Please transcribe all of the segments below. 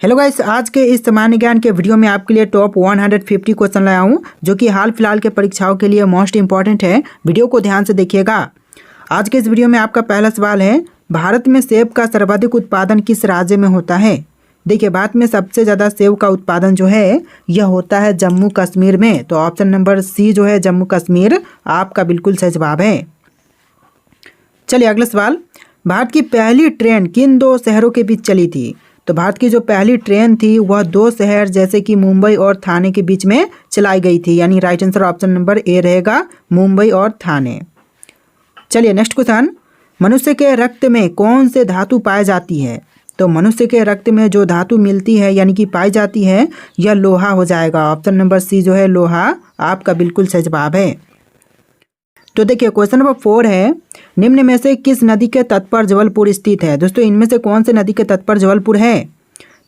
Hello guys, आज के इस सामान्य ज्ञान के वीडियो में आपके लिए टॉप 150 क्वेश्चन लाया हूं जो कि हाल फिलहाल के परीक्षाओं के लिए मोस्ट इंपॉर्टेंट है। वीडियो को ध्यान से देखिएगा। आज के इस वीडियो में आपका पहला सवाल है, भारत में सेब का सर्वाधिक उत्पादन किस राज्य में होता है। देखिए, भारत में सबसे ज़्यादा सेब का उत्पादन जो है यह होता है जम्मू कश्मीर में। तो ऑप्शन नंबर सी जो है जम्मू कश्मीर आपका बिल्कुल सही जवाब है। चलिए अगला सवाल, भारत की पहली ट्रेन किन दो शहरों के बीच चली थी। तो भारत की जो पहली ट्रेन थी वह दो शहर जैसे कि मुंबई और थाने के बीच में चलाई गई थी, यानी राइट आंसर ऑप्शन नंबर ए रहेगा, मुंबई और थाने। चलिए नेक्स्ट क्वेश्चन, मनुष्य के रक्त में कौन से धातु पाई जाती है। तो मनुष्य के रक्त में जो धातु मिलती है यानी कि पाई जाती है यह लोहा हो जाएगा। ऑप्शन नंबर सी जो है लोहा आपका बिल्कुल सही जवाब है। तो देखिए क्वेश्चन नंबर 4 है, निम्न में से किस नदी के तट पर जबलपुर स्थित है। दोस्तों इनमें से कौन से नदी के तट पर जबलपुर है।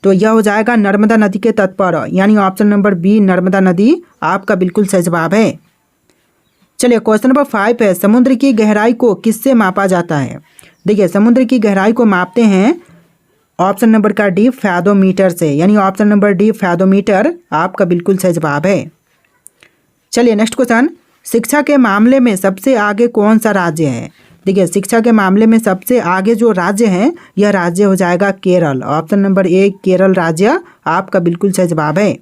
तो यह हो जाएगा नर्मदा नदी के तट पर, यानी ऑप्शन नंबर बी नर्मदा नदी आपका बिल्कुल सही जवाब है। चलिए क्वेश्चन नंबर 5 है, समुद्र की गहराई को किससे मापा जाता है। देखिए समुद्र की गहराई को मापते हैं ऑप्शन नंबर का डी फैथोमीटर से, यानी ऑप्शन नंबर डी फैथोमीटर आपका बिल्कुल सही जवाब है। चलिए नेक्स्ट क्वेश्चन, शिक्षा के मामले में सबसे आगे कौन सा राज्य है। देखिए शिक्षा के मामले में सबसे आगे जो राज्य है यह राज्य हो जाएगा केरल। ऑप्शन नंबर ए केरल राज्य आपका बिल्कुल सही जवाब है।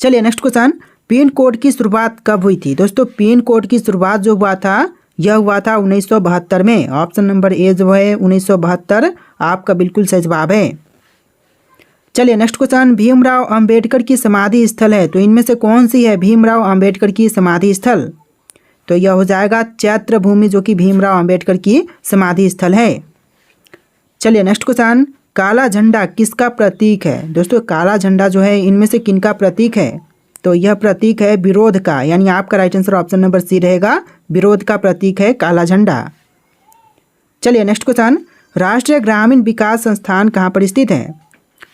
चलिए नेक्स्ट क्वेश्चन, पिन कोड की शुरुआत कब हुई थी। दोस्तों पिन कोड की शुरुआत जो हुआ था यह हुआ था 1972 में। ऑप्शन नंबर ए जो है 1972 आपका बिल्कुल सही जवाब है। चलिए नेक्स्ट क्वेश्चन, भीमराव अंबेडकर की समाधि स्थल है तो इनमें से कौन सी है भीमराव अंबेडकर की समाधि स्थल। तो यह हो जाएगा चैत्र भूमि जो कि भीमराव अंबेडकर की समाधि स्थल है। चलिए नेक्स्ट क्वेश्चन, काला झंडा किसका प्रतीक है। दोस्तों काला झंडा जो है इनमें से किनका प्रतीक है। तो यह प्रतीक है विरोध का, यानी आपका right answer option number C रहेगा, विरोध का प्रतीक है काला झंडा। चलिए नेक्स्ट क्वेश्चन, राष्ट्रीय ग्रामीण विकास संस्थान कहाँ पर स्थित है।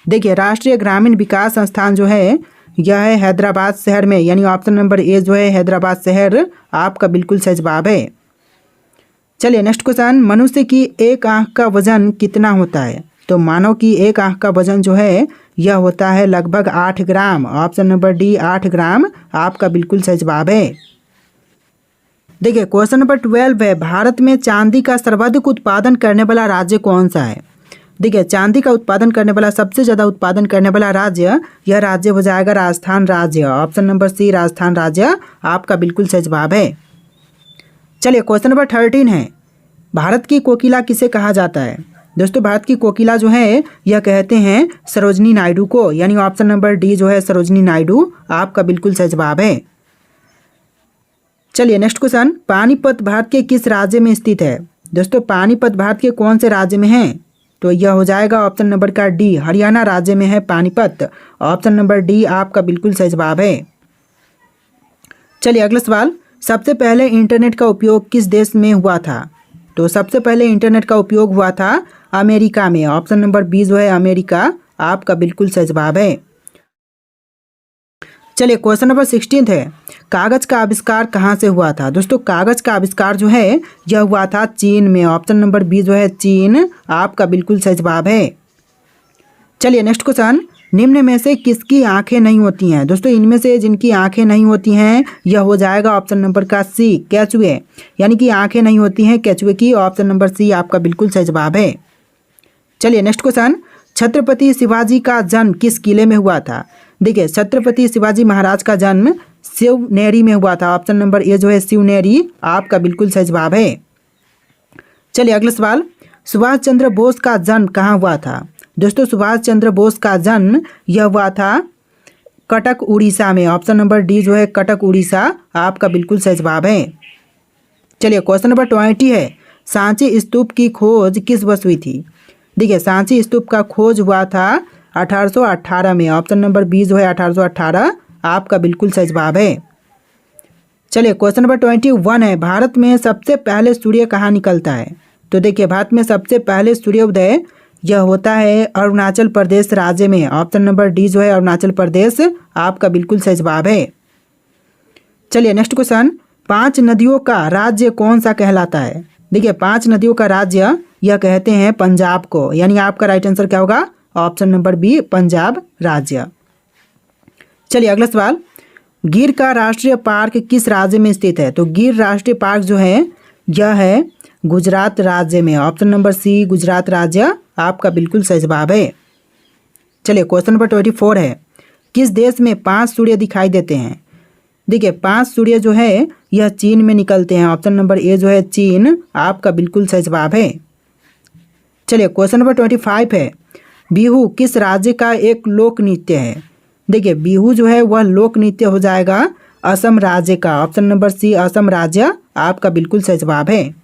देखिए राष्ट्रीय ग्रामीण विकास संस्थान जो है यह है हैदराबाद शहर में, यानी ऑप्शन नंबर ए जो है हैदराबाद शहर आपका बिल्कुल सही जवाब है। चलिए नेक्स्ट क्वेश्चन, मनुष्य की एक आंख का वजन कितना होता है। तो मानव की एक आंख का वजन जो है यह होता है लगभग 8 ग्राम। ऑप्शन नंबर डी 8 ग्राम आपका बिल्कुल सही जवाब है। देखिए क्वेश्चन नंबर 12 है, भारत में चांदी का सर्वाधिक उत्पादन करने वाला राज्य कौन सा है। देखिए चांदी का उत्पादन करने वाला सबसे ज़्यादा उत्पादन करने वाला राज्य यह राज्य हो जाएगा राजस्थान राज्य। ऑप्शन नंबर सी राजस्थान राज्य आपका बिल्कुल सही जवाब है। चलिए क्वेश्चन नंबर 13 है, भारत की कोकिला किसे कहा जाता है। दोस्तों भारत की कोकिला जो है यह कहते हैं सरोजनी नायडू को, यानी ऑप्शन नंबर डी जो है सरोजनी नायडू आपका बिल्कुल सही जवाब है। चलिए नेक्स्ट क्वेश्चन, पानीपत भारत के किस राज्य में स्थित है। दोस्तों पानीपत भारत के कौन से राज्य में है। तो यह हो जाएगा ऑप्शन नंबर का डी हरियाणा राज्य में है पानीपत। ऑप्शन नंबर डी आपका बिल्कुल सही जवाब है। चलिए अगला सवाल, सबसे पहले इंटरनेट का उपयोग किस देश में हुआ था। तो सबसे पहले इंटरनेट का उपयोग हुआ था अमेरिका में। ऑप्शन नंबर बी जो है अमेरिका आपका बिल्कुल सही जवाब है। चलिए क्वेश्चन नंबर 16 है, कागज का आविष्कार कहाँ से हुआ था। दोस्तों कागज का आविष्कार जो है यह हुआ था चीन में। ऑप्शन नंबर बी जो है चीन आपका बिल्कुल सही जवाब है। चलिए नेक्स्ट क्वेश्चन, निम्न में से किसकी आंखें नहीं होती हैं। दोस्तों इनमें से जिनकी आंखें नहीं होती हैं यह हो जाएगा ऑप्शन नंबर का सी केचुए, यानी कि आंखें नहीं होती हैं केचुए की। ऑप्शन नंबर सी आपका बिल्कुल सही जवाब है। चलिए नेक्स्ट क्वेश्चन, छत्रपति शिवाजी का जन्म किस किले में हुआ था। देखिए छत्रपति शिवाजी महाराज का जन्म शिवनेरी में हुआ था। ऑप्शन नंबर ए जो है शिवनेरी आपका बिल्कुल सही जवाब है। चलिए अगला सवाल, सुभाष चंद्र बोस का जन्म कहाँ हुआ था। दोस्तों सुभाष चंद्र बोस का जन्म यह हुआ था कटक उड़ीसा में। ऑप्शन नंबर डी जो है कटक उड़ीसा आपका बिल्कुल सही जवाब है। चलिए क्वेश्चन नंबर 20 है, सांची स्तूप की खोज किस वर्ष हुई थी। देखिए सांची स्तूप का खोज हुआ था 1818 में। ऑप्शन नंबर बी जो है 1818 आपका बिल्कुल सही जवाब है। चलिए क्वेश्चन नंबर 21 है, भारत में सबसे पहले सूर्य कहाँ निकलता है। तो देखिए भारत में सबसे पहले सूर्योदय यह होता है अरुणाचल प्रदेश राज्य में। ऑप्शन नंबर डी जो है अरुणाचल प्रदेश आपका बिल्कुल सही जवाब है। चलिए नेक्स्ट क्वेश्चन, 5 नदियों का राज्य कौन सा कहलाता है। देखिए 5 नदियों का राज्य यह कहते हैं पंजाब को, यानी आपका राइट आंसर क्या होगा ऑप्शन नंबर बी पंजाब राज्य। चलिए अगला सवाल, गिर का राष्ट्रीय पार्क किस राज्य में स्थित है? तो गिर राष्ट्रीय पार्क जो है यह है गुजरात राज्य में, ऑप्शन नंबर सी गुजरात राज्य आपका बिल्कुल सही जवाब है। चलिए क्वेश्चन नंबर 24 है, किस देश में 5 सूर्य दिखाई देते हैं? देखिए 5 सूर्य जो है यह चीन में निकलते हैं, ऑप्शन नंबर ए जो है चीन आपका बिल्कुल सही जवाब है। चलिए क्वेश्चन नंबर 25 है, बिहू किस राज्य का एक लोक नृत्य है? देखिए बिहू जो है वह लोक नृत्य हो जाएगा असम राज्य का, ऑप्शन नंबर सी असम राज्य आपका बिल्कुल सही जवाब है।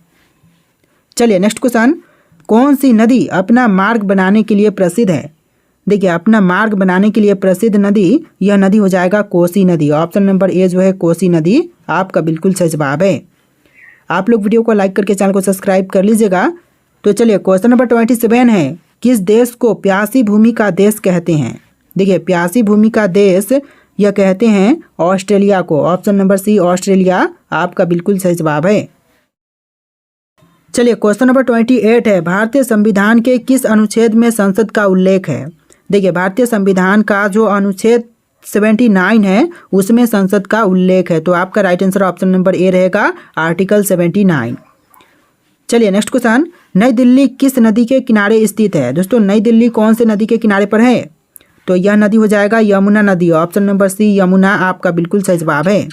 चलिए नेक्स्ट क्वेश्चन, कौन सी नदी अपना मार्ग बनाने के लिए प्रसिद्ध है? देखिए अपना मार्ग बनाने के लिए प्रसिद्ध नदी, यह नदी हो जाएगा कोसी नदी, ऑप्शन नंबर ए जो है कोसी नदी आपका बिल्कुल सही जवाब है। आप लोग वीडियो को लाइक करके चैनल को सब्सक्राइब कर लीजिएगा। तो चलिए क्वेश्चन नंबर 27 है, किस देश को प्यासी भूमि का देश कहते हैं? देखिए प्यासी भूमि का देश यह कहते हैं ऑस्ट्रेलिया को, ऑप्शन नंबर सी ऑस्ट्रेलिया आपका बिल्कुल सही जवाब है। चलिए क्वेश्चन नंबर 28 है, भारतीय संविधान के किस अनुच्छेद में संसद का उल्लेख है? देखिए भारतीय संविधान का जो अनुच्छेद 79 है उसमें संसद का उल्लेख है, तो आपका राइट आंसर ऑप्शन नंबर ए रहेगा आर्टिकल 79। चलिए नेक्स्ट क्वेश्चन, नई दिल्ली किस नदी के किनारे स्थित है? दोस्तों नई दिल्ली कौन से नदी के किनारे पर है? तो यह नदी हो जाएगा यमुना नदी, ऑप्शन नंबर सी यमुना आपका बिल्कुल सही जवाब है।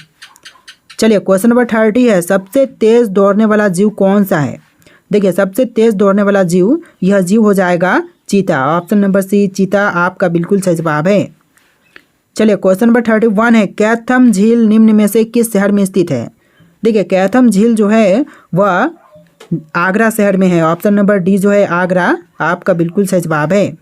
चलिए क्वेश्चन नंबर 30 है, सबसे तेज दौड़ने वाला जीव कौन सा है? देखिए सबसे तेज दौड़ने वाला जीव, यह जीव हो जाएगा चीता, ऑप्शन नंबर सी चीता आपका बिल्कुल सही जवाब है। चलिए क्वेश्चन नंबर 31 है, कैथम झील निम्न में से किस शहर में स्थित है? देखिए कैथम झील जो है वह आगरा शहर में है, ऑप्शन नंबर डी जो है आगरा आपका बिल्कुल सही जवाब है।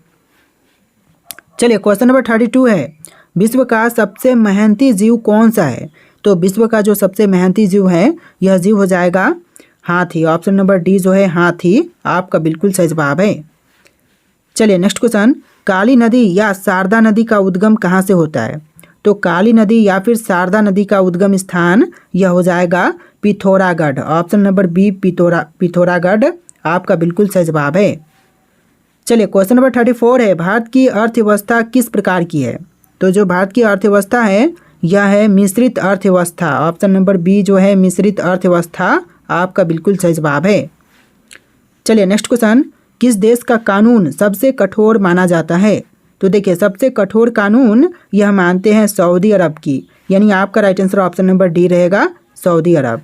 चलिए क्वेश्चन नंबर 32 है, विश्व का सबसे मेहनती जीव कौन सा है? तो विश्व का जो सबसे मेहनती जीव है यह जीव हो जाएगा हाथी, ऑप्शन नंबर डी जो है हाथी आपका बिल्कुल सही जवाब है। चलिए नेक्स्ट क्वेश्चन, काली नदी या शारदा नदी का उद्गम कहाँ से होता है? तो काली नदी या फिर शारदा नदी का उद्गम स्थान यह हो जाएगा Pithoragarh, option number B Pithoragarh आपका बिल्कुल सही जवाब है। चलिए क्वेश्चन नंबर 34 है, भारत की अर्थव्यवस्था किस प्रकार की है? तो जो भारत की अर्थव्यवस्था है यह है मिश्रित अर्थव्यवस्था, ऑप्शन नंबर बी जो है मिश्रित अर्थव्यवस्था आपका बिल्कुल सही जवाब है। चलिए नेक्स्ट क्वेश्चन, किस देश का कानून सबसे कठोर माना जाता है? तो देखिए सबसे कठोर कानून यह मानते हैं सऊदी अरब की, यानी आपका right answer option number D रहेगा सऊदी अरब।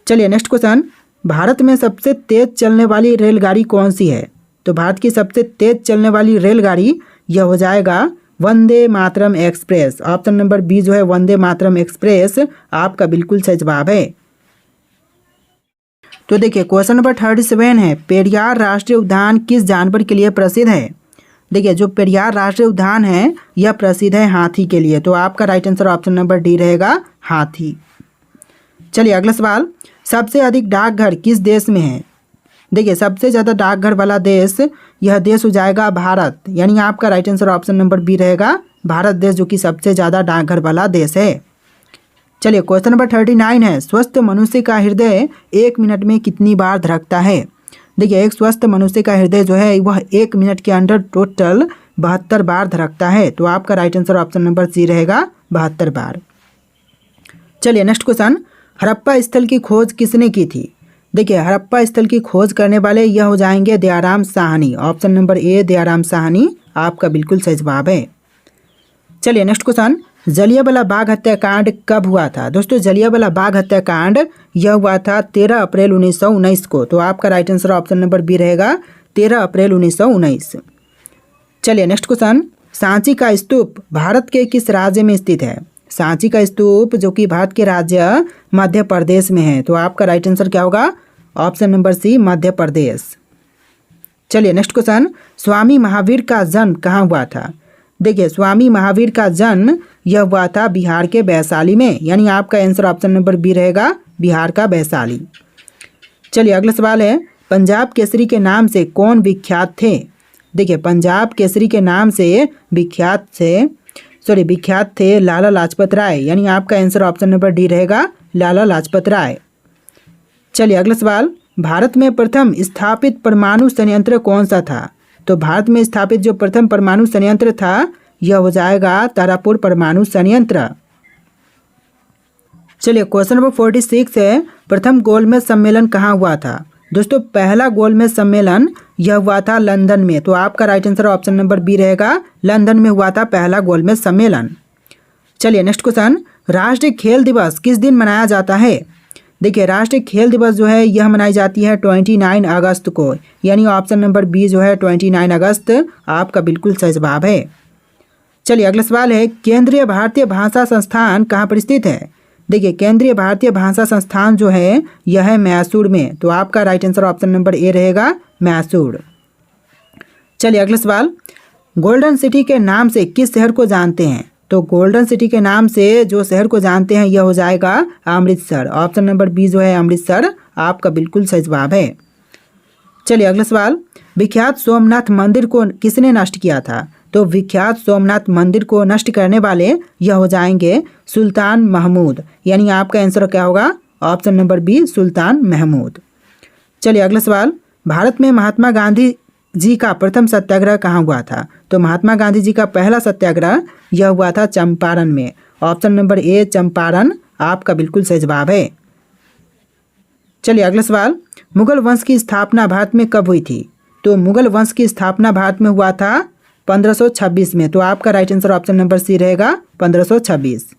चलिए नेक्स्ट क्वेश्चन, भारत में सबसे तेज चलने वाली रेलगाड़ी कौन सी है? तो भारत की सबसे तेज चलने वाली रेलगाड़ी यह हो जाएगा Vande Mataram express, option number B जो है वंदे मातरम एक्सप्रेस आपका बिल्कुल सही जवाब है। तो देखिए क्वेश्चन नंबर 37 है, पेरियार राष्ट्रीय उद्यान किस जानवर के लिए प्रसिद्ध है? देखिए जो पेरियार राष्ट्रीय उद्यान है यह प्रसिद्ध है हाथी के लिए, तो आपका right answer option number D रहेगा हाथी। चलिए अगला सवाल, सबसे अधिक डाकघर किस देश में है? देखिए सबसे ज़्यादा डाकघर वाला देश यह देश हो जाएगा भारत, यानी आपका right answer option number B रहेगा भारत देश, जो कि सबसे ज़्यादा डाकघर वाला देश है। चलिए क्वेश्चन नंबर 39 है, स्वस्थ मनुष्य का हृदय 1 मिनट में कितनी बार धड़कता है? देखिए एक स्वस्थ मनुष्य का हृदय जो है वह 1 मिनट के अंदर टोटल 72 बार धड़कता है, तो आपका right answer option number C रहेगा 72 बार। चलिए नेक्स्ट क्वेश्चन, हड़प्पा स्थल की खोज किसने की थी? देखिए हड़प्पा स्थल की खोज करने वाले यह हो जाएंगे दयाराम साहनी, ऑप्शन नंबर ए दयाराम साहनी आपका बिल्कुल सही जवाब है। चलिए नेक्स्ट क्वेश्चन, जलियांवाला बाग हत्याकांड कब हुआ था? दोस्तों जलियांवाला बाग हत्याकांड यह हुआ था 13 अप्रैल 1919 को, तो आपका right answer option number B रहेगा 13 अप्रैल 1919। चलिए नेक्स्ट क्वेश्चन, सांची का स्तूप भारत के किस राज्य में स्थित है? सांची का स्तूप जो कि भारत के राज्य मध्य प्रदेश में है, तो आपका राइट आंसर क्या होगा? ऑप्शन नंबर सी मध्य प्रदेश। चलिए नेक्स्ट क्वेश्चन, स्वामी महावीर का जन्म कहाँ हुआ था? देखिए स्वामी महावीर का जन्म यह हुआ था बिहार के वैशाली में, यानी आपका आंसर ऑप्शन नंबर बी रहेगा बिहार का वैशाली। चलिए अगला सवाल है, पंजाब केसरी के नाम से कौन विख्यात थे? देखिए पंजाब केसरी के नाम से विख्यात थे लाला लाजपत राय, यानी आपका आंसर ऑप्शन नंबर डी रहेगा लाला लाजपत राय। चलिए अगला सवाल, भारत में प्रथम स्थापित परमाणु संयंत्र कौन सा था? तो भारत में स्थापित जो प्रथम परमाणु संयंत्र था यह हो जाएगा तारापुर परमाणु संयंत्र। चलिए क्वेश्चन नंबर 46 है, प्रथम गोलमेज सम्मेलन कहाँ हुआ था? दोस्तों पहला गोलमेज सम्मेलन यह हुआ था लंदन में। तो आपका right answer option number B रहेगा, लंदन में हुआ था पहला गोलमेज सम्मेलन। चलिए नेक्स्ट क्वेश्चन, राष्ट्रीय खेल दिवस किस दिन मनाया जाता है? देखिए राष्ट्रीय खेल दिवस जो है यह मनाई जाती है 29 अगस्त को, यानी ऑप्शन नंबर बी जो है 29 अगस्त आपका बिल्कुल सही जवाब है। चलिए अगला सवाल है, केंद्रीय भारतीय भाषा संस्थान कहाँ पर स्थित है? देखिए केंद्रीय भारतीय भाषा संस्थान जो है यह है मैसूर में। तो आपका राइट आंसर ऑप्शन नंबर ए रहेगा, मैसूर। चलिए अगला सवाल, गोल्डन सिटी के नाम से किस शहर को जानते हैं? तो गोल्डन सिटी के नाम से जो शहर को जानते हैं यह हो जाएगा अमृतसर। ऑप्शन नंबर बी जो है अमृतसर आपका बिल्कुल सही जवाब है। चलिए अगला सवाल, विख्यात सोमनाथ मंदिर को किसने नष्ट किया था? तो विख्यात सोमनाथ मंदिर को नष्ट करने वाले यह हो जाएंगे सुल्तान महमूद, यानी आपका आंसर क्या होगा? ऑप्शन नंबर बी सुल्तान महमूद। चलिए अगला सवाल, भारत में महात्मा गांधी जी का प्रथम सत्याग्रह कहाँ हुआ था? तो महात्मा गांधी जी का पहला सत्याग्रह यह हुआ था चंपारण में। ऑप्शन नंबर ए चंपारण आपका बिल्कुल सही जवाब है। चलिए अगला सवाल, मुगल वंश की स्थापना भारत में कब हुई थी? तो मुगल वंश की स्थापना भारत में हुआ था 1526 में। तो आपका right answer option number C रहेगा 1526।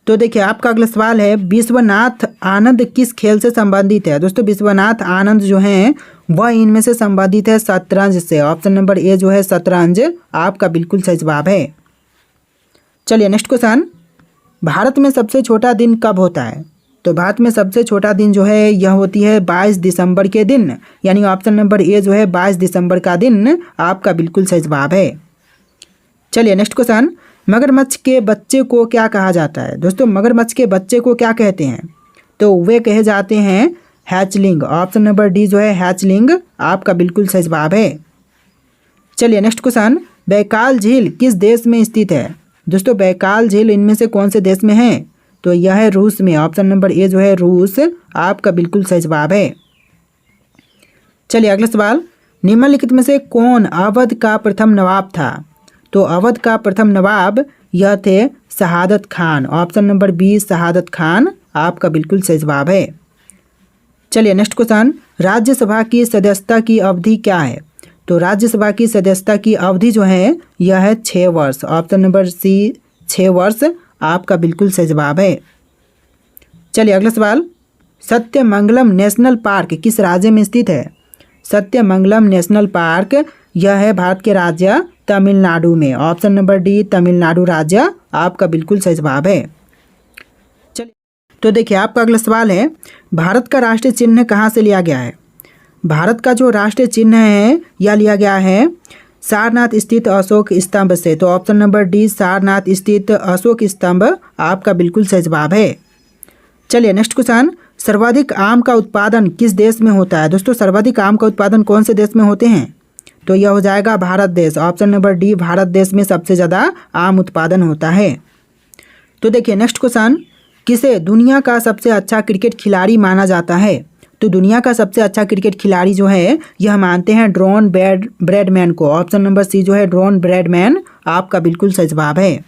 तो देखिए आपका अगला सवाल है, विश्वनाथ आनंद किस खेल से संबंधित है? दोस्तों विश्वनाथ आनंद जो हैं वह इनमें से संबंधित है शतरंज से। ऑप्शन नंबर ए जो है शतरंज आपका बिल्कुल सही जवाब है। चलिए नेक्स्ट क्वेश्चन, भारत में सबसे छोटा दिन कब होता है? तो भारत में सबसे छोटा दिन जो है यह होती है 22 दिसंबर के दिन, यानी ऑप्शन नंबर ए जो है 22 दिसंबर का दिन आपका बिल्कुल सही जवाब है। चलिए नेक्स्ट क्वेश्चन, मगरमच्छ के बच्चे को क्या कहा जाता है? दोस्तों मगरमच्छ के बच्चे को क्या कहते हैं? तो वे कहे जाते हैं हैचलिंग। ऑप्शन नंबर डी जो है हैचलिंग आपका बिल्कुल सही जवाब है। चलिए नेक्स्ट क्वेश्चन, बैकाल झील किस देश में स्थित है? दोस्तों बैकाल झील इनमें से कौन से देश में है? तो यह है रूस में। ऑप्शन नंबर ए जो है रूस आपका बिल्कुल सही जवाब है। चलिए अगला सवाल, निम्नलिखित में से कौन अवध का प्रथम नवाब था? तो अवध का प्रथम नवाब यह थे शहादत खान। ऑप्शन नंबर बी शहादत खान आपका बिल्कुल सही जवाब है। चलिए नेक्स्ट क्वेश्चन, राज्यसभा की सदस्यता की अवधि क्या है? तो राज्यसभा की सदस्यता की अवधि जो है यह है 6 वर्ष। ऑप्शन नंबर सी 6 वर्ष आपका बिल्कुल सही जवाब है। चलिए अगला सवाल, सत्यमंगलम नेशनल पार्क किस राज्य में स्थित है? सत्यमंगलम नेशनल पार्क यह है भारत के राज्य तमिलनाडु में। ऑप्शन नंबर डी तमिलनाडु राज्य आपका बिल्कुल सही जवाब है। चलिए तो देखिए आपका अगला सवाल है, भारत का राष्ट्रीय चिन्ह कहाँ से लिया गया है? भारत का जो राष्ट्रीय चिन्ह है यह लिया गया है सारनाथ स्थित अशोक स्तंभ से। तो ऑप्शन नंबर डी सारनाथ स्थित अशोक स्तंभ आपका बिल्कुल सही जवाब है। चलिए नेक्स्ट क्वेश्चन, सर्वाधिक आम का उत्पादन किस देश में होता है? दोस्तों सर्वाधिक आम का उत्पादन कौन से देश में होते हैं? तो यह हो जाएगा भारत देश। ऑप्शन नंबर डी भारत देश में सबसे ज़्यादा आम उत्पादन होता है। तो देखिए नेक्स्ट क्वेश्चन, किसे दुनिया का सबसे अच्छा क्रिकेट खिलाड़ी माना जाता है? तो दुनिया का सबसे अच्छा क्रिकेट खिलाड़ी जो है यह मानते हैं ड्रोन ब्रैडमैन को। ऑप्शन नंबर सी जो है ड्रोन ब्रैडमैन आपका बिल्कुल सही जवाब है।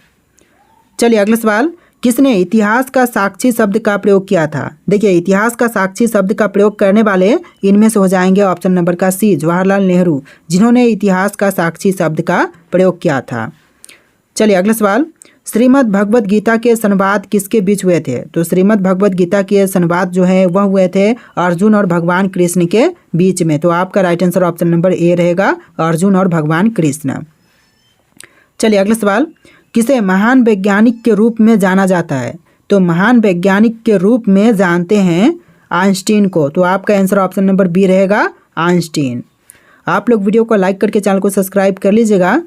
चलिए अगला सवाल, किसने इतिहास का साक्षी शब्द का प्रयोग किया था? देखिए इतिहास का साक्षी शब्द का प्रयोग करने वाले इनमें से हो जाएंगे ऑप्शन नंबर का सी जवाहरलाल नेहरू, जिन्होंने इतिहास का साक्षी शब्द का प्रयोग किया था। चलिए अगला सवाल, श्रीमद् भगवद गीता के संवाद किसके बीच हुए थे? तो श्रीमद् भगवद गीता के संवाद जो है वह हुए थे अर्जुन और भगवान कृष्ण के बीच में। तो आपका राइट आंसर ऑप्शन नंबर ए रहेगा अर्जुन और भगवान कृष्ण। चलिए अगला सवाल, किसे महान वैज्ञानिक के रूप में जाना जाता है? तो महान वैज्ञानिक के रूप में जानते हैं आइंस्टीन को। तो आपका आंसर ऑप्शन नंबर बी रहेगा आइंस्टीन। आप लोग वीडियो को लाइक करके चैनल को सब्सक्राइब कर लीजिएगा।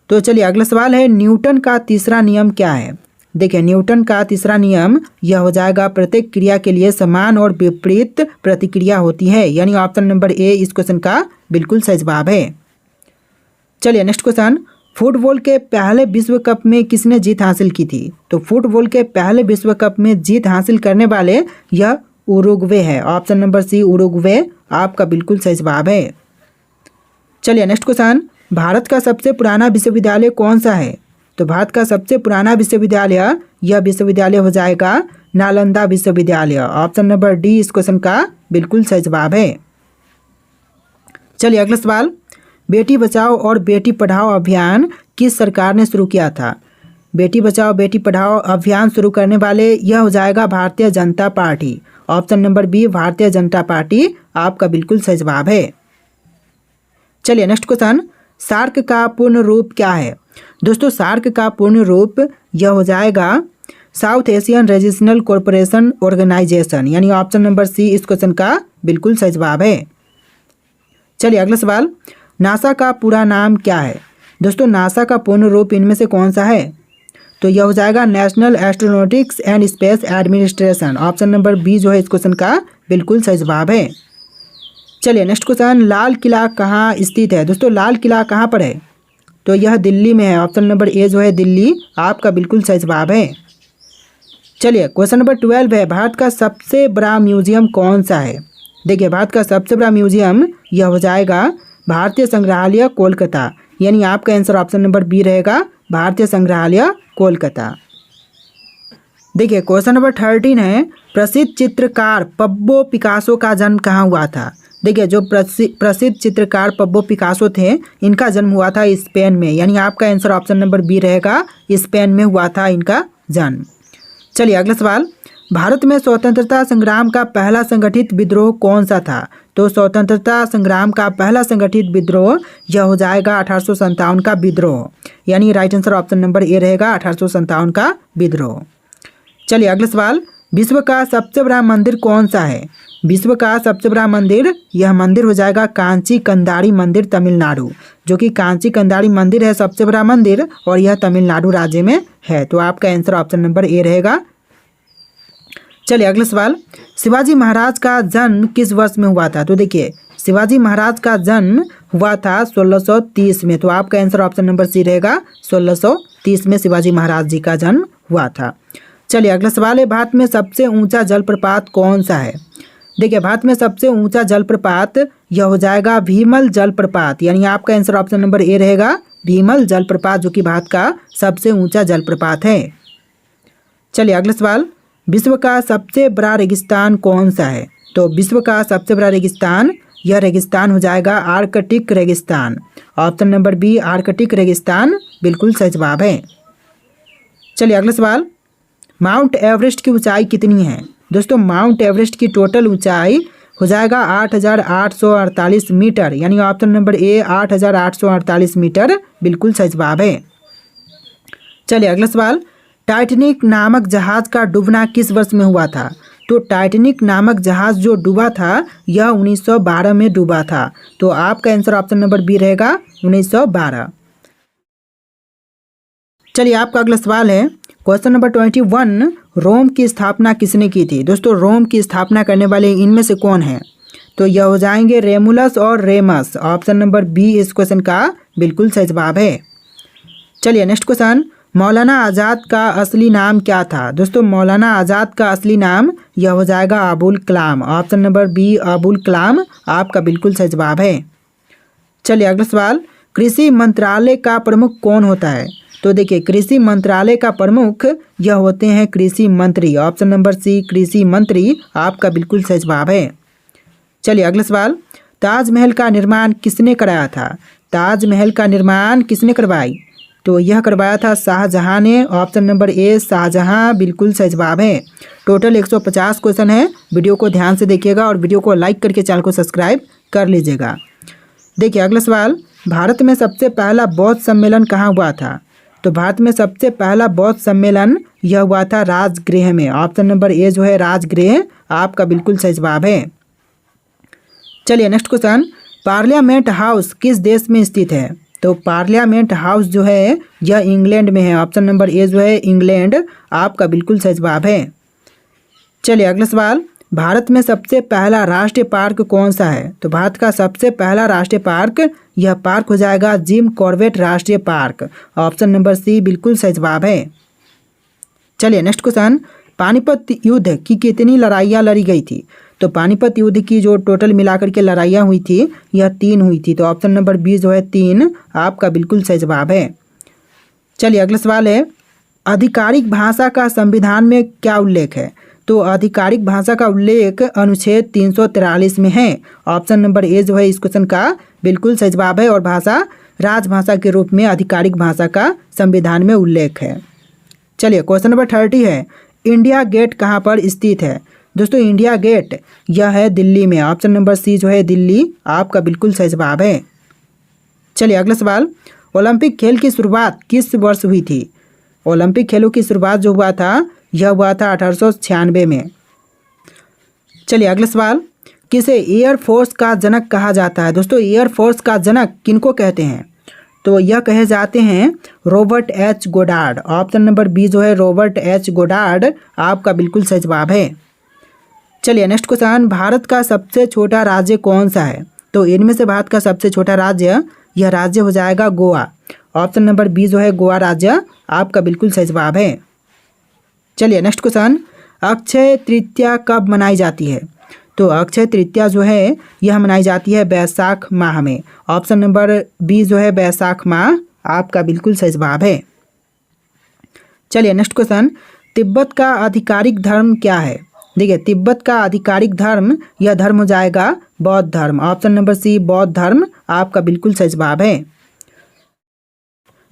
तो चलिए अगला सवाल है, न्यूटन का तीसरा नियम क्या है? देखिए न्यूटन का तीसरा नियम यह हो जाएगा प्रत्येक क्रिया के लिए समान और विपरीत प्रतिक्रिया होती है, यानी ऑप्शन नंबर ए इस क्वेश्चन का बिल्कुल सही जवाब है। चलिए नेक्स्ट क्वेश्चन, फुटबॉल के पहले विश्व कप में किसने जीत हासिल की थी? तो फुटबॉल के पहले विश्व कप में जीत हासिल करने वाले यह उरुग्वे है। ऑप्शन नंबर सी उरुग्वे आपका बिल्कुल सही जवाब है। चलिए नेक्स्ट क्वेश्चन, भारत का सबसे पुराना विश्वविद्यालय कौन सा है? तो भारत का सबसे पुराना विश्वविद्यालय, यह विश्वविद्यालय हो जाएगा नालंदा विश्वविद्यालय। ऑप्शन नंबर डी इस क्वेश्चन का बिल्कुल सही जवाब है। चलिए अगला सवाल, बेटी बचाओ और बेटी पढ़ाओ अभियान किस सरकार ने शुरू किया था? बेटी बचाओ बेटी पढ़ाओ अभियान शुरू करने वाले यह हो जाएगा Bharatiya Janata party. Option number B Bharatiya Janata party आपका बिल्कुल सही जवाब है। चलिए नेक्स्ट क्वेश्चन, सार्क का पूर्ण रूप क्या है? दोस्तों सार्क का पूर्ण रूप यह हो जाएगा South Asian regional corporation organisation, यानी ऑप्शन नंबर सी इस क्वेश्चन का बिल्कुल सही जवाब है। चलिए अगला सवाल, नासा का पूरा नाम क्या है? दोस्तों नासा का पूर्ण रूप इनमें से कौन सा है? तो यह हो जाएगा national astronautics and space administration. Option number B जो है इस क्वेश्चन का बिल्कुल सही जवाब है। चलिए नेक्स्ट क्वेश्चन, लाल किला कहाँ स्थित है? दोस्तों लाल किला कहाँ पर है? तो यह दिल्ली में है। ऑप्शन नंबर ए जो है दिल्ली आपका बिल्कुल सही जवाब है। चलिए क्वेश्चन नंबर 12 है, भारत का सबसे बड़ा म्यूजियम कौन सा है? देखिए भारत का सबसे बड़ा म्यूजियम यह हो जाएगा भारतीय संग्रहालय कोलकाता, यानी आपका आंसर ऑप्शन नंबर बी रहेगा भारतीय संग्रहालय कोलकाता। देखिए क्वेश्चन नंबर 13 है, प्रसिद्ध चित्रकार पब्लो पिकासो का जन्म कहाँ हुआ था? देखिए जो प्रसिद्ध चित्रकार पब्लो पिकासो थे इनका जन्म हुआ था स्पेन में, यानी आपका आंसर ऑप्शन नंबर बी रहेगा स्पेन में हुआ था इनका जन्म। चलिए अगला सवाल, भारत में स्वतंत्रता संग्राम का पहला संगठित विद्रोह कौन सा था? तो स्वतंत्रता संग्राम का पहला संगठित विद्रोह यह हो जाएगा 1857 का विद्रोह, यानी राइट आंसर ऑप्शन नंबर ए रहेगा 1857 का विद्रोह। चलिए अगला सवाल, विश्व का सबसे बड़ा मंदिर कौन सा है? विश्व का सबसे बड़ा मंदिर, यह मंदिर हो जाएगा कांची कंदारी मंदिर तमिलनाडु, जो कि कांची कंदारी मंदिर है सबसे बड़ा मंदिर और यह तमिलनाडु राज्य में है। तो आपका आंसर ऑप्शन नंबर ए रहेगा। चलिए अगला सवाल, शिवाजी महाराज का जन्म किस वर्ष में हुआ था? तो देखिए शिवाजी महाराज का जन्म हुआ था 1630 में, तो आपका आंसर ऑप्शन नंबर सी रहेगा 1630 में शिवाजी महाराज जी का जन्म हुआ था। चलिए अगला सवाल है, भारत में सबसे ऊंचा जलप्रपात कौन सा है? देखिए भारत में सबसे ऊंचा जलप्रपात यह हो जाएगा भीमल जलप्रपात, यानी आपका आंसर ऑप्शन नंबर ए रहेगा भीमल जलप्रपात, जो कि भारत का सबसे ऊंचा जलप्रपात है। चलिए अगला सवाल, विश्व का सबसे बड़ा रेगिस्तान कौन सा है? तो विश्व का सबसे बड़ा रेगिस्तान, यह रेगिस्तान हो जाएगा आर्कटिक रेगिस्तान। ऑप्शन नंबर बी आर्कटिक रेगिस्तान बिल्कुल सही जवाब है। चलिए अगला सवाल, माउंट एवरेस्ट की ऊंचाई कितनी है? दोस्तों माउंट एवरेस्ट की टोटल ऊंचाई हो जाएगा 8,848 मीटर, यानी ऑप्शन नंबर ए 8,848 मीटर बिल्कुल सही जवाब है। चलिए अगला सवाल, टाइटैनिक नामक जहाज का डूबना किस वर्ष में हुआ था? तो टाइटैनिक नामक जहाज जो डूबा था यह 1912 में डूबा था, तो आपका आंसर ऑप्शन नंबर बी रहेगा 1912। चलिए आपका अगला सवाल है, क्वेश्चन नंबर 21, रोम की स्थापना किसने की थी? दोस्तों रोम की स्थापना करने वाले इनमें से कौन है? तो यह हो जाएंगे रेमुलस और रेमस। ऑप्शन नंबर बी इस क्वेश्चन का बिल्कुल सही जवाब है। चलिए नेक्स्ट क्वेश्चन, मौलाना आज़ाद का असली नाम क्या था? दोस्तों मौलाना आज़ाद का असली नाम यह हो जाएगा Abul Kalam. Option number B Abul Kalam आपका बिल्कुल सही जवाब है। चलिए अगला सवाल, कृषि मंत्रालय का प्रमुख कौन होता है? तो देखिए कृषि मंत्रालय का प्रमुख यह होते हैं कृषि मंत्री। ऑप्शन नंबर सी कृषि मंत्री आपका बिल्कुल सही जवाब है। चलिए अगला सवाल, ताजमहल का निर्माण किसने कराया था? ताजमहल का निर्माण किसने करवाई? तो यह करवाया था शाहजहां ने। ऑप्शन नंबर ए शाहजहां बिल्कुल सही जवाब है। टोटल 150 क्वेश्चन है, वीडियो को ध्यान से देखिएगा और वीडियो को लाइक करके चैनल को सब्सक्राइब कर लीजिएगा। देखिए अगला सवाल, भारत में सबसे पहला बौद्ध सम्मेलन कहाँ हुआ था? तो भारत में सबसे पहला बौद्ध सम्मेलन यह हुआ था राजगृह में। ऑप्शन नंबर ए जो है राजगृह आपका बिल्कुल सही जवाब है। चलिए नेक्स्ट क्वेश्चन, पार्लियामेंट हाउस किस देश में स्थित है? तो पार्लियामेंट हाउस जो है यह इंग्लैंड में है। ऑप्शन नंबर ए जो है इंग्लैंड आपका बिल्कुल सही जवाब है। चलिए अगला सवाल, भारत में सबसे पहला राष्ट्रीय पार्क कौन सा है? तो भारत का सबसे पहला राष्ट्रीय पार्क यह पार्क हो जाएगा जिम कॉर्बेट राष्ट्रीय पार्क। ऑप्शन नंबर सी बिल्कुल सही जवाब है। चलिए नेक्स्ट क्वेश्चन, पानीपत युद्ध की कितनी लड़ाइयाँ लड़ी गई थी? तो पानीपत युद्ध की जो टोटल मिलाकर के लड़ाइयाँ हुई थी यह 3 हुई थी। तो ऑप्शन नंबर बी जो है 3 आपका बिल्कुल सही जवाब है। चलिए अगला सवाल है, आधिकारिक भाषा का संविधान में क्या उल्लेख है? तो आधिकारिक भाषा का उल्लेख अनुच्छेद 343 में है। ऑप्शन नंबर ए जो है इस क्वेश्चन का बिल्कुल सही जवाब है और भाषा राजभाषा के रूप में आधिकारिक भाषा का संविधान में उल्लेख है। चलिए क्वेश्चन नंबर 30 है, इंडिया गेट कहाँ पर स्थित है? दोस्तों इंडिया गेट यह है दिल्ली में। ऑप्शन नंबर सी जो है दिल्ली आपका बिल्कुल सही जवाब है। चलिए अगला सवाल, ओलंपिक खेल की शुरुआत किस वर्ष हुई थी? ओलंपिक खेलों की शुरुआत जो हुआ था यह हुआ था 1896 में। चलिए अगला सवाल, किसे एयरफोर्स का जनक कहा जाता है? दोस्तों एयरफोर्स का जनक किनको कहते हैं? तो यह कहे जाते हैं Robert H Goddard. Option number B जो है रॉबर्ट एच गोडार्ड आपका बिल्कुल सही जवाब है। चलिए नेक्स्ट क्वेश्चन, भारत का सबसे छोटा राज्य कौन सा है? तो इनमें से भारत का सबसे छोटा राज्य यह राज्य हो जाएगा गोवा। ऑप्शन नंबर बी जो है गोवा राज्य आपका बिल्कुल सही जवाब है। चलिए नेक्स्ट क्वेश्चन, अक्षय तृतीया कब मनाई जाती है? तो अक्षय तृतीया जो है यह मनाई जाती है बैसाख माह में। ऑप्शन नंबर बी जो है बैसाख माह आपका बिल्कुल सही जवाब है। चलिए नेक्स्ट क्वेश्चन, तिब्बत का आधिकारिक धर्म क्या है? देखिए तिब्बत का आधिकारिक धर्म यह धर्म हो जाएगा बौद्ध धर्म। ऑप्शन नंबर सी बौद्ध धर्म आपका बिल्कुल सही जवाब है।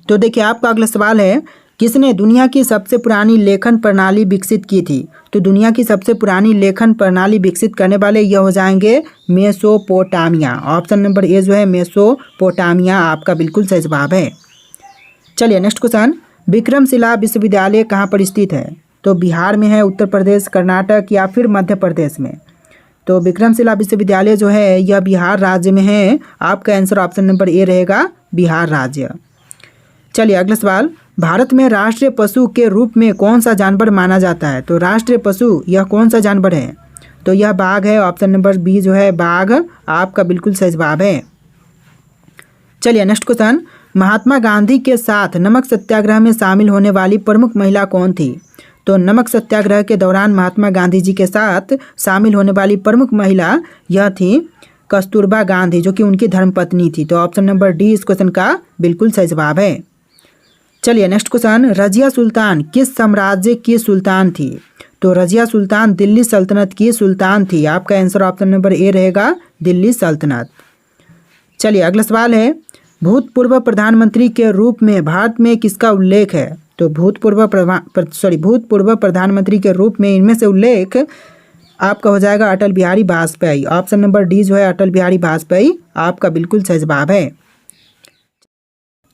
तो देखिए आपका अगला सवाल है, किसने दुनिया की सबसे पुरानी लेखन प्रणाली विकसित की थी? तो दुनिया की सबसे पुरानी लेखन प्रणाली विकसित करने वाले यह हो जाएंगे मेसोपोटामिया। ऑप्शन नंबर ए जो है मेसोपोटामिया आपका बिल्कुल सही जवाब है। चलिए नेक्स्ट क्वेश्चन, विक्रमशिला विश्वविद्यालय कहाँ पर स्थित है? तो बिहार में है, उत्तर प्रदेश, कर्नाटक या फिर मध्य प्रदेश में? तो विक्रमशिला विश्वविद्यालय जो है यह बिहार राज्य में है। आपका आंसर ऑप्शन नंबर ए रहेगा बिहार राज्य। चलिए अगला सवाल, भारत में राष्ट्रीय पशु के रूप में कौन सा जानवर माना जाता है? तो राष्ट्रीय पशु यह कौन सा जानवर है? तो यह बाघ है। ऑप्शन नंबर बी जो है बाघ आपका बिल्कुल सही जवाब है। चलिए नेक्स्ट क्वेश्चन, महात्मा गांधी के साथ नमक सत्याग्रह में शामिल होने वाली प्रमुख महिला कौन थी? तो नमक सत्याग्रह के दौरान महात्मा गांधी जी के साथ शामिल होने वाली प्रमुख महिला यह थी कस्तूरबा गांधी, जो कि उनकी धर्मपत्नी थी। तो ऑप्शन नंबर डी इस क्वेश्चन का बिल्कुल सही जवाब है। चलिए नेक्स्ट क्वेश्चन, रजिया सुल्तान किस साम्राज्य की सुल्तान थी? तो रजिया सुल्तान दिल्ली सल्तनत की सुल्तान थी। आपका आंसर ऑप्शन नंबर ए रहेगा दिल्ली सल्तनत। चलिए अगला सवाल है, भूतपूर्व प्रधानमंत्री के रूप में भारत में किसका उल्लेख है? तो भूतपूर्व प्रधानमंत्री के रूप में इनमें से उल्लेख आपका हो जाएगा Atal Bihari Vajpayee. Option number D जो है अटल बिहारी वाजपेयी आपका बिल्कुल सही जवाब है।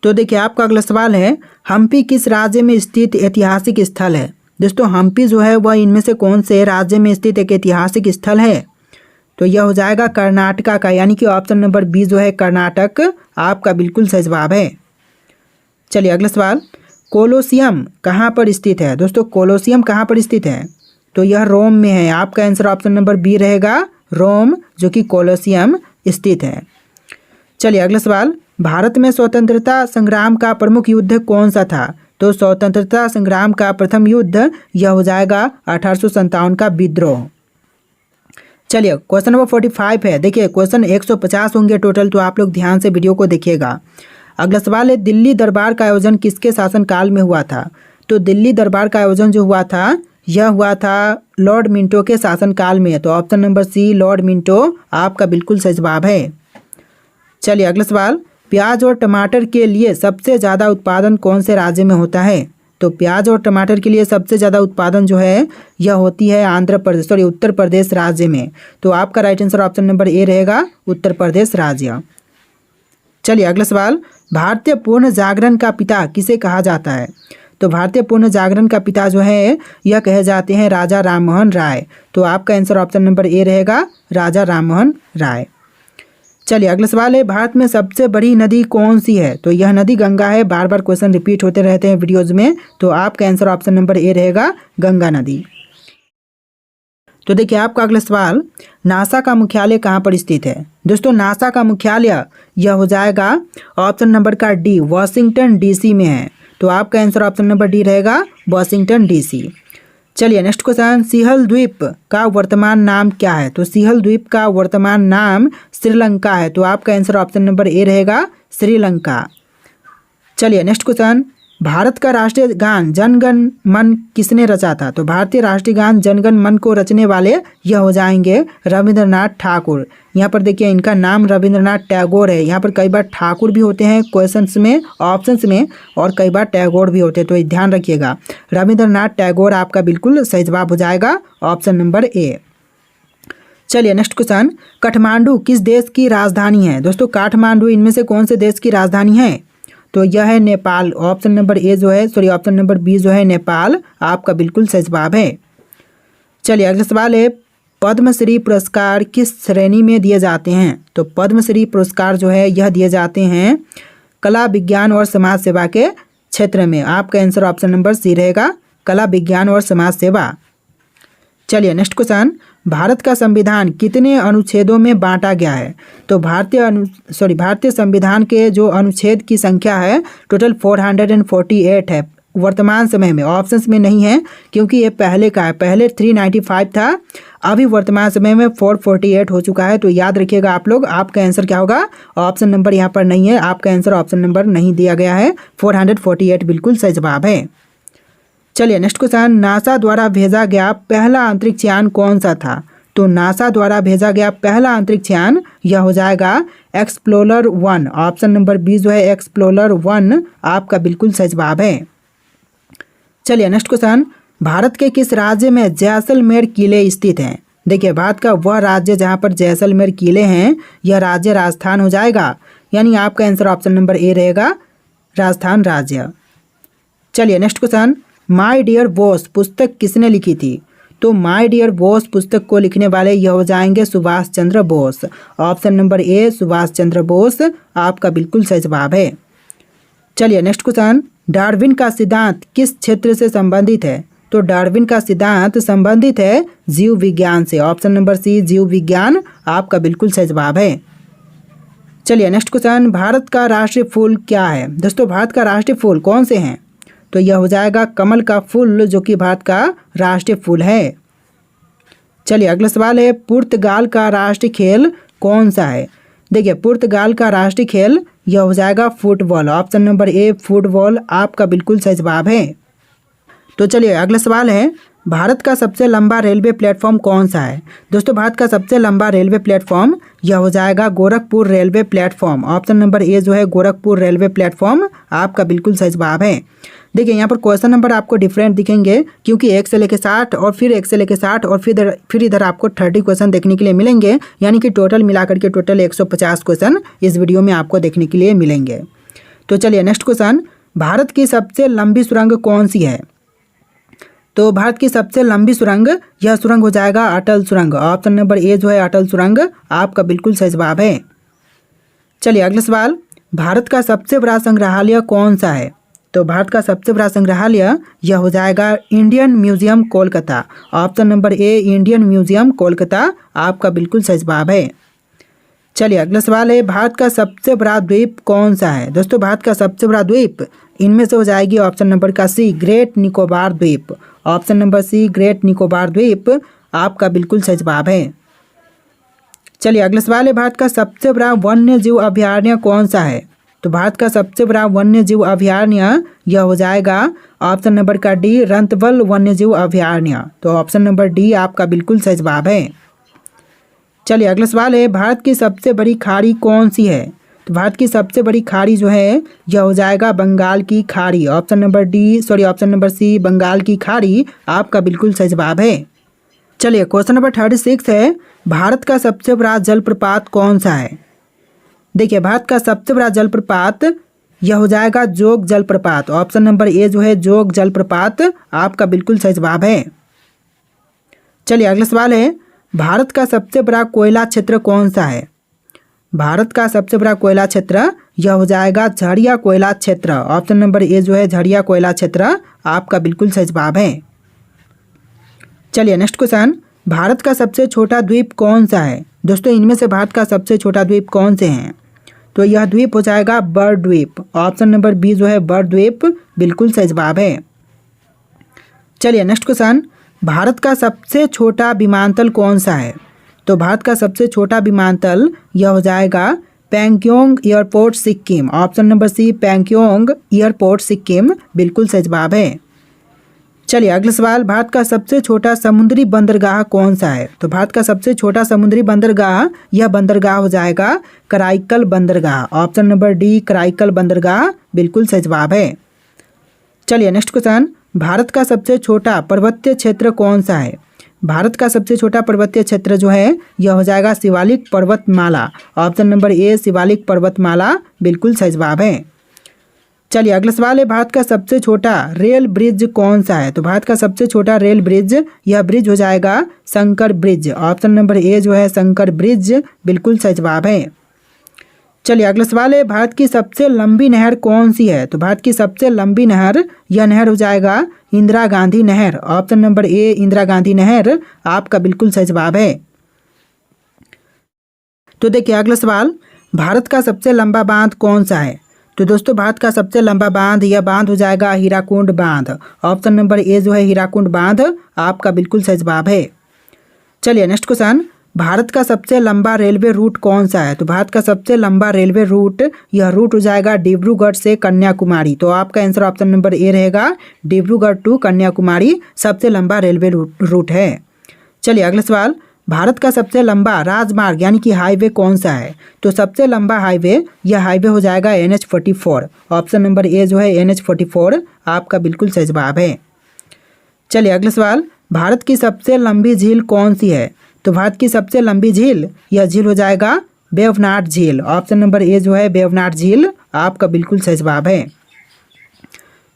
तो देखिए आपका अगला सवाल है, हम्पी किस राज्य में स्थित ऐतिहासिक स्थल है? दोस्तों हम्पी जो है वह इनमें से कौन से राज्य में स्थित एक ऐतिहासिक स्थल है? तो यह हो जाएगा कर्नाटका का, यानी कि ऑप्शन नंबर बी जो है कर्नाटक आपका बिल्कुल सही जवाब है। चलिए अगला सवाल, कोलोसियम कहाँ पर स्थित है? दोस्तों कोलोसियम कहाँ पर स्थित है? तो यह रोम में है। आपका आंसर ऑप्शन नंबर बी रहेगा रोम, जो कि कोलोसियम स्थित है। चलिए अगला सवाल, भारत में स्वतंत्रता संग्राम का प्रमुख युद्ध कौन सा था? तो स्वतंत्रता संग्राम का प्रथम युद्ध यह हो जाएगा 1857 का विद्रोह। चलिए क्वेश्चन नंबर 45 है। देखिए क्वेश्चन 150 होंगे टोटल, तो आप लोग ध्यान से वीडियो को देखिएगा। अगला सवाल है, दिल्ली दरबार का आयोजन किसके शासनकाल में हुआ था? तो दिल्ली दरबार का आयोजन जो हुआ था यह हुआ था लॉर्ड मिंटो के शासनकाल में। तो option number C Lord Minto आपका बिल्कुल सही जवाब है। चलिए अगला सवाल, प्याज और टमाटर के लिए सबसे ज़्यादा उत्पादन कौन से राज्य में होता है? तो प्याज और टमाटर के लिए सबसे ज़्यादा उत्पादन जो है यह होती है उत्तर प्रदेश राज्य में। तो आपका राइट आंसर ऑप्शन नंबर ए रहेगा उत्तर प्रदेश राज्य। चलिए अगला सवाल, भारतीय पूर्ण जागरण का पिता किसे कहा जाता है? तो भारतीय पूर्ण जागरण का पिता जो है यह कहे जाते हैं राजा राममोहन राय। तो आपका आंसर ऑप्शन नंबर ए रहेगा राजा राममोहन राय। चलिए अगला सवाल है, भारत में सबसे बड़ी नदी कौन सी है? तो यह नदी गंगा है। बार बार क्वेश्चन रिपीट होते रहते हैं वीडियोज़ में। तो आपका आंसर ऑप्शन नंबर ए रहेगा गंगा नदी। तो देखिए आपका अगला सवाल, नासा का मुख्यालय कहाँ पर स्थित है? दोस्तों नासा का मुख्यालय यह हो जाएगा ऑप्शन नंबर का डी वाशिंगटन डीसी में है। तो आपका आंसर ऑप्शन नंबर डी रहेगा वाशिंगटन डीसी। चलिए नेक्स्ट क्वेश्चन, सिहल द्वीप का वर्तमान नाम क्या है? तो सिहल द्वीप का वर्तमान नाम श्रीलंका है। तो आपका आंसर ऑप्शन नंबर ए रहेगा, श्रीलंका। चलिए नेक्स्ट क्वेश्चन, भारत का राष्ट्रीय गान जनगण मन किसने रचा था? तो भारतीय राष्ट्रीय गान जनगण मन को रचने वाले यह हो जाएंगे रविंद्रनाथ ठाकुर। यहाँ पर देखिए इनका नाम रविंद्रनाथ टैगोर है। यहाँ पर कई बार ठाकुर भी होते हैं क्वेश्चंस में, ऑप्शंस में, और कई बार टैगोर भी होते हैं, तो ध्यान रखिएगा। रविंद्रनाथ टैगोर आपका बिल्कुल सही जवाब हो जाएगा, ऑप्शन नंबर ए। चलिए नेक्स्ट क्वेश्चन, काठमांडू किस देश की राजधानी है? दोस्तों काठमांडू इनमें से कौन से देश की राजधानी है? तो यह है नेपाल। ऑप्शन नंबर ए जो है, सॉरी ऑप्शन नंबर बी जो है नेपाल, आपका बिल्कुल सही जवाब है। चलिए अगला सवाल है, पद्मश्री पुरस्कार किस श्रेणी में दिए जाते हैं? तो पद्मश्री पुरस्कार जो है यह दिए जाते हैं कला विज्ञान और समाज सेवा के क्षेत्र में। आपका आंसर ऑप्शन नंबर सी रहेगा, कला विज्ञान और समाज सेवा। चलिए नेक्स्ट क्वेश्चन, भारत का संविधान कितने अनुच्छेदों में बांटा गया है? तो भारतीय संविधान के जो अनुच्छेद की संख्या है टोटल 448 है वर्तमान समय में। ऑप्शंस में नहीं है क्योंकि ये पहले का है, पहले 395 था, अभी वर्तमान समय में 448 हो चुका है। तो याद रखिएगा आप लोग, आपका आंसर क्या होगा? ऑप्शन नंबर यहाँ पर नहीं है, आपका आंसर ऑप्शन नंबर नहीं दिया गया है, 448 बिल्कुल सही जवाब है। चलिए नेक्स्ट क्वेश्चन, नासा द्वारा भेजा गया पहला अंतरिक्ष यान कौन सा था? तो नासा द्वारा भेजा गया पहला अंतरिक्ष यान यह हो जाएगा एक्सप्लोरर 1। ऑप्शन नंबर बी जो है एक्सप्लोरर 1 आपका बिल्कुल सही जवाब है। चलिए नेक्स्ट क्वेश्चन, भारत के किस राज्य में जैसलमेर किले स्थित हैं? देखिए भारत का वह राज्य जहाँ पर जैसलमेर किले हैं यह राज्य राजस्थान हो जाएगा, यानी आपका आंसर ऑप्शन नंबर ए रहेगा, राजस्थान राज्य। चलिए next question, my dear boss पुस्तक किसने लिखी थी? तो माय डियर बॉस पुस्तक को लिखने वाले यह हो जाएंगे Subhash Chandra Bose. Option number A Subhash Chandra Bose आपका बिल्कुल सही जवाब है। चलिए नेक्स्ट क्वेश्चन, डार्विन का सिद्धांत किस क्षेत्र से संबंधित है? तो डार्विन का सिद्धांत संबंधित है जीव विज्ञान से। ऑप्शन नंबर सी जीव विज्ञान आपका बिल्कुल सही जवाब है। चलिए नेक्स्ट क्वेश्चन, भारत का राष्ट्रीय फूल क्या है? दोस्तों भारत का राष्ट्रीय फूल कौन से हैं? तो यह हो जाएगा कमल का फूल जो कि भारत का राष्ट्रीय फूल है। चलिए अगला सवाल है, पुर्तगाल का राष्ट्रीय खेल कौन सा है? देखिए पुर्तगाल का राष्ट्रीय खेल यह हो जाएगा फुटबॉल। ऑप्शन नंबर ए फुटबॉल आपका बिल्कुल सही जवाब है। तो चलिए अगला सवाल है, भारत का सबसे लंबा रेलवे प्लेटफॉर्म कौन सा है? दोस्तों भारत का सबसे लंबा रेलवे प्लेटफॉर्म यह हो जाएगा Gorakhpur railway platform. Option number A जो है गोरखपुर रेलवे प्लेटफॉर्म आपका बिल्कुल सही जवाब है। देखिए यहाँ पर क्वेश्चन नंबर आपको डिफरेंट दिखेंगे क्योंकि 1 से लेकर 60 और फिर 1 से लेकर 60 और फिर इधर आपको 30 क्वेश्चन देखने के लिए मिलेंगे, यानी कि टोटल मिलाकर के टोटल 150 क्वेश्चन इस वीडियो में आपको देखने के लिए मिलेंगे। तो चलिए नेक्स्ट क्वेश्चन, भारत की सबसे लंबी सुरंग कौन सी है? तो भारत की सबसे लंबी सुरंग यह सुरंग हो जाएगा अटल सुरंग। ऑप्शन नंबर ए जो है अटल सुरंग आपका बिल्कुल सही जवाब है। चलिए अगला सवाल, भारत का सबसे बड़ा संग्रहालय कौन सा है? तो भारत का सबसे बड़ा संग्रहालय यह हो जाएगा Indian museum Kolkata. Option number ए इंडियन म्यूजियम कोलकाता आपका बिल्कुल सही जवाब है। चलिए अगला सवाल है, भारत का सबसे बड़ा द्वीप कौन सा है? दोस्तों भारत का सबसे बड़ा द्वीप इनमें से हो जाएगी ऑप्शन नंबर का सी ग्रेट निकोबार द्वीप। Option number C Great Nicobar द्वीप आपका बिल्कुल सही जवाब है। चलिए अगला सवाल है, भारत का सबसे बड़ा वन्य जीव अभयारण्य कौन सा है? तो भारत का सबसे बड़ा वन्य जीव अभयारण्य यह हो जाएगा ऑप्शन नंबर का डी रंतबल वन्य जीव अभयारण्य। तो ऑप्शन नंबर डी आपका बिल्कुल सही जवाब है। चलिए अगला सवाल है, भारत की सबसे बड़ी खाड़ी कौन सी है? तो भारत की सबसे बड़ी खाड़ी जो है यह हो जाएगा बंगाल की खाड़ी। ऑप्शन नंबर सी बंगाल की खाड़ी आपका बिल्कुल सही जवाब है। चलिए क्वेश्चन नंबर 36 है, भारत का सबसे बड़ा जलप्रपात कौन सा है? देखिए भारत का सबसे बड़ा जलप्रपात यह हो जाएगा जोग जलप्रपात। ऑप्शन नंबर ए जो है जोग जलप्रपात आपका बिल्कुल सही जवाब है। चलिए अगला सवाल है, भारत का सबसे बड़ा कोयला क्षेत्र कौन सा है? भारत का सबसे बड़ा कोयला क्षेत्र यह हो जाएगा झड़िया कोयला क्षेत्र। ऑप्शन नंबर ए जो है झड़िया कोयला क्षेत्र आपका बिल्कुल सही जवाब है। चलिए नेक्स्ट क्वेश्चन, भारत का सबसे छोटा द्वीप कौन सा है? दोस्तों इनमें से भारत का सबसे छोटा द्वीप कौन से हैं? तो यह द्वीप हो जाएगा बर्ड द्वीप। ऑप्शन नंबर बी जो है बर्ड द्वीप बिल्कुल सही जवाब है। चलिए नेक्स्ट क्वेश्चन, भारत का सबसे छोटा विमानतल कौन सा है? तो भारत का सबसे छोटा विमानतल यह हो जाएगा Pakyong airport Sikkim. Option number C Pakyong airport Sikkim बिल्कुल सही जवाब है। चलिए अगला सवाल, भारत का सबसे छोटा समुद्री बंदरगाह कौन सा है? तो भारत का सबसे छोटा समुद्री बंदरगाह, यह बंदरगाह हो जाएगा कराईकल बंदरगाह। ऑप्शन नंबर डी कराईकल बंदरगाह बिल्कुल सही जवाब है। चलिए नेक्स्ट क्वेश्चन, भारत का सबसे छोटा पर्वतीय क्षेत्र कौन सा है? भारत का सबसे छोटा पर्वतीय क्षेत्र जो है यह हो जाएगा शिवालिक पर्वतमाला। ऑप्शन नंबर ए शिवालिक पर्वतमाला बिल्कुल सही जवाब है। चलिए अगला सवाल है, भारत का सबसे छोटा रेल ब्रिज कौन सा है? तो भारत का सबसे छोटा रेल ब्रिज, यह ब्रिज हो जाएगा Shankar bridge. Option number A जो है शंकर ब्रिज बिल्कुल सही जवाब है। चलिए अगला सवाल है, भारत की सबसे लंबी नहर कौन सी है? तो भारत की सबसे लंबी नहर, यह नहर हो जाएगा इंदिरा गांधी नहर। ऑप्शन नंबर ए इंदिरा गांधी नहर आपका बिल्कुल सही जवाब है। तो देखिए अगला सवाल, भारत का सबसे लंबा बांध कौन सा है? तो दोस्तों भारत का सबसे लंबा बांध, यह बांध हो जाएगा हीराकुंड बांध। ऑप्शन नंबर ए जो है हीराकुंड बांध आपका बिल्कुल सही जवाब है। चलिए नेक्स्ट क्वेश्चन, भारत का सबसे लंबा रेलवे रूट कौन सा है? तो भारत का सबसे लंबा रेलवे रूट, यह रूट हो जाएगा डिब्रूगढ़ से कन्याकुमारी। तो आपका आंसर ऑप्शन नंबर ए रहेगा, डिब्रूगढ़ टू कन्याकुमारी सबसे लंबा रेलवे रूट है। चलिए अगला सवाल, भारत का सबसे लंबा राजमार्ग यानी कि हाईवे कौन सा है? तो सबसे लंबा हाईवे, यह हाईवे हो जाएगा NH-44। ऑप्शन नंबर ए जो है NH-44 आपका बिल्कुल सही जवाब है। चलिए अगला सवाल, भारत की सबसे लंबी झील कौन सी है? तो भारत की सबसे लंबी झील, यह झील हो जाएगा वेवनाड झील। ऑप्शन नंबर ए जो है वेवनाड झील आपका बिल्कुल सही जवाब है।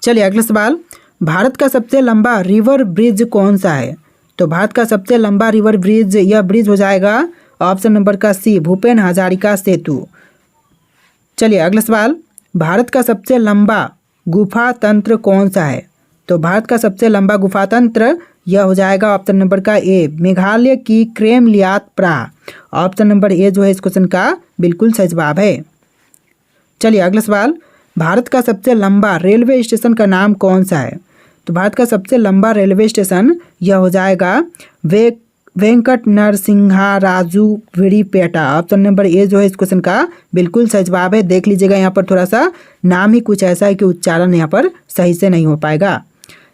चलिए अगला सवाल, भारत का सबसे लंबा रिवर ब्रिज कौन सा है? तो भारत का सबसे लंबा रिवर ब्रिज, यह ब्रिज हो जाएगा ऑप्शन नंबर का सी भूपेन हजारिका सेतु। चलिए अगला सवाल, भारत का सबसे लंबा गुफा तंत्र कौन सा है? तो भारत का सबसे लंबा गुफा तंत्र, यह हो जाएगा ऑप्शन नंबर का ए मेघालय की क्रेमलियात प्राह। ऑप्शन नंबर ए जो है इस क्वेश्चन का बिल्कुल सही जवाब है। चलिए अगला सवाल, भारत का सबसे लंबा रेलवे स्टेशन का नाम कौन सा है? तो भारत का सबसे लंबा रेलवे स्टेशन, यह हो जाएगा Venkat Narasimha Raju Vidipeta. Option number A जो है इस क्वेश्चन का बिल्कुल सही जवाब है। देख लीजिएगा यहाँ पर थोड़ा सा नाम ही कुछ ऐसा है कि उच्चारण यहाँ पर सही से नहीं हो पाएगा।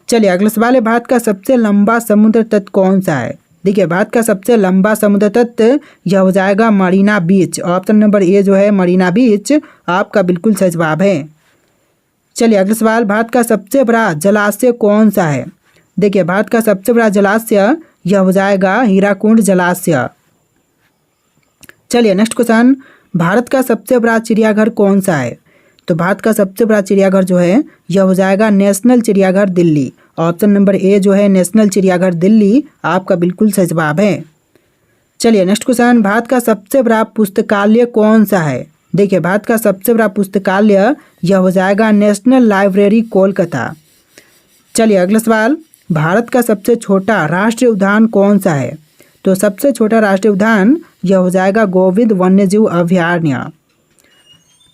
चलिए अगला सवाल है, भारत का सबसे लंबा समुद्र तट कौन सा है? देखिए भारत का सबसे लंबा समुद्र तट, यह हो जाएगा मरीना बीच। ऑप्शन नंबर ए जो है मरीना बीच आपका बिल्कुल सही जवाब है। चलिए अगला सवाल, भारत का सबसे बड़ा जलाशय कौन सा है? देखिए भारत का सबसे बड़ा जलाशय, यह हो जाएगा हीराकुंड जलाशय। चलिए नेक्स्ट क्वेश्चन, भारत का सबसे बड़ा चिड़ियाघर कौन सा है? तो भारत का सबसे बड़ा चिड़ियाघर जो है यह हो जाएगा नेशनल चिड़ियाघर दिल्ली। ऑप्शन नंबर ए जो है नेशनल चिड़ियाघर दिल्ली आपका बिल्कुल सही जवाब है। चलिए नेक्स्ट क्वेश्चन, भारत का सबसे बड़ा पुस्तकालय कौन सा है? देखिए भारत का सबसे बड़ा पुस्तकालय, यह हो जाएगा नेशनल लाइब्रेरी कोलकाता। चलिए अगला सवाल, भारत का सबसे छोटा राष्ट्रीय उद्यान कौन सा है? तो सबसे छोटा राष्ट्रीय उद्यान, यह हो जाएगा गोविंद वन्यजीव अभयारण्य।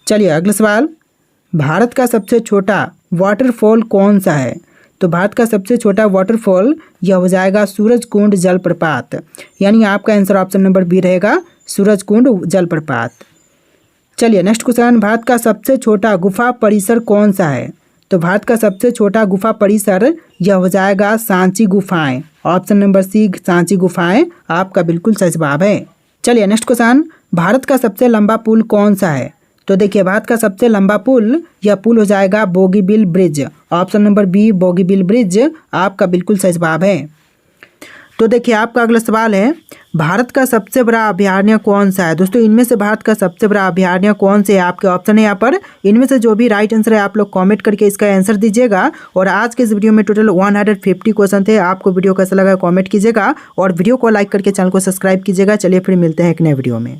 चलिए अगला सवाल, भारत का सबसे छोटा वाटरफॉल कौन सा है? तो भारत का सबसे छोटा वाटरफॉल, यह हो जाएगा सूरजकुंड जलप्रपात। यानी आपका आंसर ऑप्शन नंबर बी रहेगा, सूरजकुंड जलप्रपात। चलिए नेक्स्ट क्वेश्चन, भारत का सबसे छोटा गुफा परिसर कौन सा है? तो भारत का सबसे छोटा गुफा परिसर, यह हो जाएगा सांची गुफाएं। ऑप्शन नंबर सी सांची गुफाएं आपका बिल्कुल सही जवाब है। चलिए नेक्स्ट क्वेश्चन, भारत का सबसे लंबा पुल कौन सा है? तो देखिए भारत का सबसे लंबा पुल, यह पुल हो जाएगा Bogibeel bridge. Option number B Bogibeel bridge आपका बिल्कुल सही जवाब है। तो देखिए आपका अगला सवाल है, भारत का सबसे बड़ा अभयारण्य कौन सा है? दोस्तों इनमें से भारत का सबसे बड़ा अभयारण्य कौन से है? आपके ऑप्शन है यहाँ पर, इनमें से जो भी राइट आंसर है आप लोग कमेंट करके इसका आंसर दीजिएगा। और आज के इस वीडियो में टोटल 150 क्वेश्चन थे। आपको वीडियो कैसा लगा कमेंट कीजिएगा और वीडियो को लाइक करके चैनल को सब्सक्राइब कीजिएगा। चलिए फिर मिलते हैं एक नए वीडियो में।